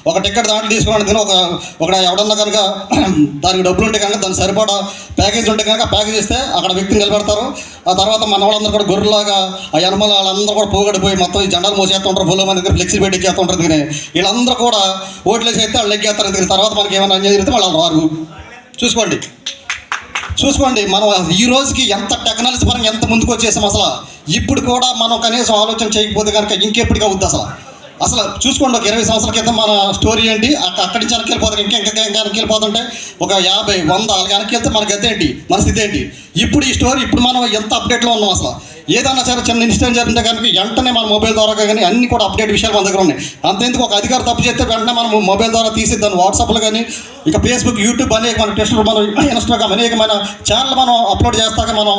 ఒక టికెట్ దాంట్లో తీసుకోవడానికి ఒక ఎవడన్నా కనుక దానికి డబ్బులు ఉంటే కనుక దానికి సరిపడా ప్యాకేజ్ ఉంటే కనుక ప్యాకేజ్ ఇస్తే అక్కడ వ్యక్తిని నిలబెడతారు. ఆ తర్వాత మన వాళ్ళందరూ కూడా గొర్రెలాగా ఆ యనమల వాళ్ళందరూ కూడా పోగడిపోయి మొత్తం ఈ జెండాలు మోసేస్తుంటారు, బుల్లో మంది దగ్గర ఫ్లెక్సీ పెట్టి ఎక్కేస్తుంటారు. కానీ వీళ్ళందరూ కూడా ఓట్లు వేసి అయితే వాళ్ళు ఎక్కేస్తారు. దీని తర్వాత మనకి ఏమైనా అన్యాయం జరిగితే వాళ్ళు రారు. చూసుకోండి మనం ఈ రోజుకి ఎంత టెక్నాలజీ పరంగా ఎంత ముందుకు వచ్చేసాం. అసలు ఇప్పుడు కూడా మనం కనీసం ఆలోచన చేయకపోతే కనుక ఇంకెప్పటికీ అవుద్ది. అసలు చూసుకోండి, ఒక 20 సంవత్సరాల క్రితం మన స్టోరీ ఏంటి, అక్కడి నుంచి వెనక్కి వెళ్ళిపోతాం, ఇంకా వెనక్కి వెళ్ళిపోతుంటే ఒక 50, 100 అలాగే వెనక్కి వెళ్తే మన గతి ఏంటి, మన స్థితి ఏంటి. ఇప్పుడు ఈ స్టోరీ ఇప్పుడు మనం ఎంత అప్డేట్లో ఉన్నాం. అసలు ఏదైనా సరే చిన్న ఇన్సిడెంట్ జరిగితే కనుక వెంటనే మన మొబైల్ ద్వారా కానీ అన్ని కూడా అప్డేట్ విషయాలు మన దగ్గర ఉన్నాయి. అంతేందుకు ఒక అధికారి తప్పు చేస్తే వెంటనే మనం మొబైల్ ద్వారా తీసి దాన్ని వాట్సాప్లో కానీ ఇక ఫేస్బుక్, యూట్యూబ్ అనేకమైన టెస్టులు, మనం ఇన్స్టాగ్రామ్ అనేకమైన ఛానల్ మనం అప్లోడ్ చేస్తాక మనం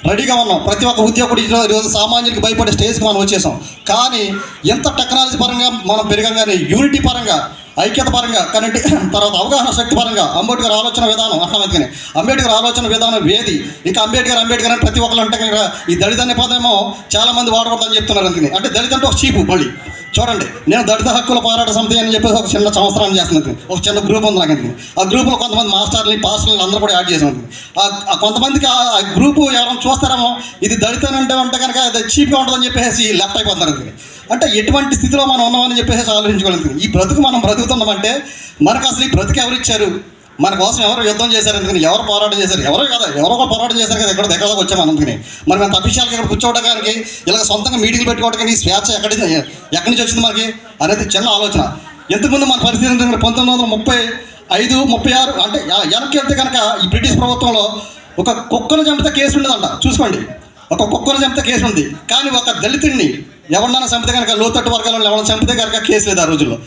రెడీగా ఉన్నాం. ప్రతి ఒక్క ఉద్యోగుడు ఈరోజు సామాన్యుడికి భయపడే స్టేజ్కి మనం వచ్చేసాం. కానీ ఎంత టెక్నాలజీ పరంగా మనం పెరగంగానే యూనిటీ పరంగా, ఐక్యత పరంగా, కానీ తర్వాత అవగాహన శక్తి పరంగా అంబేద్కర్ ఆలోచన విధానం అర్థమైంది. అంబేద్కర్ ఆలోచన విధానం వేది. ఇంకా అంబేద్కర్ అని ప్రతి ఒక్కరు అంటే కనుక ఈ దళిత అనే పదమేమో చాలామంది వాడకూడదని చెప్తున్నారు. అందుకని అంటే దళిత అంటే ఒక చీపు మళ్ళీ. చూడండి, నేను దళిత హక్కుల పోరాట సమితి అని చెప్పేసి ఒక చిన్న సంవత్సరాన్ని చేస్తున్నాను. ఒక చిన్న గ్రూప్ ఉంది నాకు. అందుకని ఆ గ్రూప్లో కొంతమంది మాస్టర్ని, పాస్టర్ని అందరూ కూడా యాడ్ చేసాను. కొంతమందికి ఆ గ్రూపు ఎవరైనా చూస్తారేమో ఇది దళిత అంటే కనుక అది చీప్గా ఉంటుందని చెప్పేసి లెఫ్ట్ అయిపోతున్నారు. అందుకని అంటే ఎటువంటి స్థితిలో మనం ఉన్నామని చెప్పేసి ఆలోచించుకోవాలి. ఈ బ్రతుకు మనం బ్రతుకుతున్నామంటే మనకు అసలు ఈ బ్రతుకు ఎవరు ఇచ్చారు, మన కోసం ఎవరు యుద్ధం చేశారు, ఎందుకని ఎవరు పోరాటం చేశారు, ఎవరో కదా ఎవరో ఒక పోరాటం చేశారు కదా, ఎక్కడికి వచ్చాము అందుకని. మనం ఎంత అఫీషియల్గా ఇక్కడ కూర్చోవడానికి, ఇలా సొంతంగా మీటింగ్లు పెట్టుకోవడానికి ఈ స్వేచ్ఛ ఎక్కడి నుంచి వచ్చింది మనకి అనేది చిన్న ఆలోచన. ఎంతకుముందు మన పరిస్థితి 1935, 36 అంటే వెనక్కి వెళ్తే కనుక ఈ బ్రిటిష్ ప్రభుత్వంలో ఒక కుక్కను చంపితే కేసు ఉండేదంట. చూసుకోండి, ఒక కుక్కను చంపితే కేసు ఉంది. కానీ ఒక దళితుడిని ఎవరినైనా చంపితే కనుక, లోతట్టు వర్గాలను ఎవరైనా చంపితే కనుక కేసు లేదు ఆ రోజుల్లో.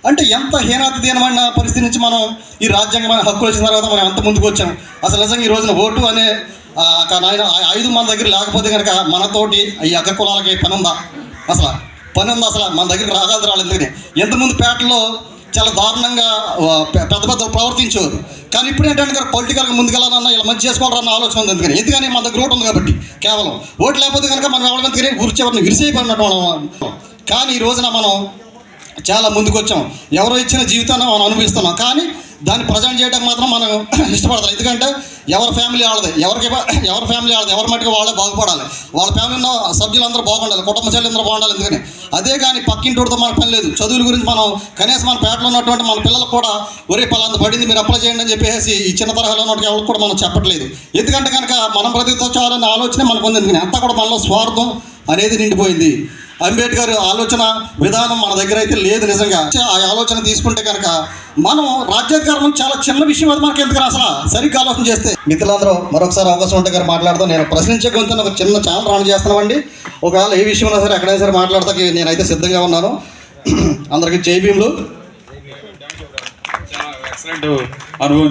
అంటే ఎంత హీనాతి దీనమైన పరిస్థితి నుంచి మనం ఈ రాజ్యాంగమైన హక్కులు వచ్చిన తర్వాత మనం ఎంత ముందుకు వచ్చాం. అసలు నిజంగా ఈ రోజున ఓటు అనే ఆయుధం మన దగ్గర లేకపోతే కనుక మనతోటి ఈ అగ్ర కులాలకి పని ఉందా? అసలు మన దగ్గర రాగలదు రాలేదు. ఎందుకని ఎంతమంది పేటల్లో చాలా దారుణంగా పెద్ద ప్రవర్తించేవారు. కానీ ఇప్పుడు ఏంటంటే పొలిటికల్గా ముందుకెళ్ళాలన్నా ఇలా మంచి చేసుకోవాలన్న ఆలోచన ఉంది. ఎందుకని మన దగ్గర ఓటు ఉంది కాబట్టి. కేవలం ఓటు లేకపోతే కనుక మనం ఎవరి మీద గురిచేవారిని విరిసేయబడినట్టు. కానీ ఈ రోజున మనం చాలా ముందుకు వచ్చాం. ఎవరో ఇచ్చిన జీవితాన్ని మనం అనుభవిస్తున్నాం. కానీ దాన్ని ప్రజెంట్ చేయడానికి మాత్రం మనం ఇష్టపడతాం. ఎందుకంటే ఎవరి ఫ్యామిలీ వాళ్ళది, ఎవరి మట్టుకు వాళ్ళే బాగుపడాలి, వాళ్ళ ఫ్యామిలీలో సభ్యులందరూ బాగుండాలి, కుటుంబ సభ్యులందరూ బాగుండాలి. ఎందుకని అదే కానీ పక్కింటితో మనకు పని లేదు. చదువుల గురించి మనం కనీసం మన పేటలో ఉన్నటువంటి మన పిల్లలకు కూడా ఒరే పలాంత పడింది మీరు అప్లై చేయండి అని చెప్పేసి ఈ చిన్న తరహాలో ఉన్నట్టు ఎవరికి కూడా మనం చెప్పట్లేదు. ఎందుకంటే కనుక మనం బ్రతికించాలనే ఆలోచన మనకు ఉంది. ఎందుకని అంతా కూడా మనలో స్వార్థం అనేది నిండిపోయింది. అంబేద్కర్ ఆలోచన విధానం మన దగ్గర అయితే లేదు. నిజంగా ఆ ఆలోచన తీసుకుంటే కనుక మనం రాజ్యాధికారం చాలా చిన్న విషయం. అది మనకి ఎందుకు అసలు సరిగ్గా ఆలోచన చేస్తే. మిత్రులందరూ మరొకసారి అవకాశం ఉంటే గారు మాట్లాడతాం. నేను ప్రశ్నించే గొంతుని ఒక చిన్న ఛానల్ రన్ చేస్తున్నామండి. ఒకవేళ ఏ విషయం ఉన్నా సరే ఎక్కడైనా సరే మాట్లాడతాకి నేనైతే సిద్ధంగా ఉన్నాను. అందరికీ జై భీములు. ఎక్సలెంట్ అనుభవం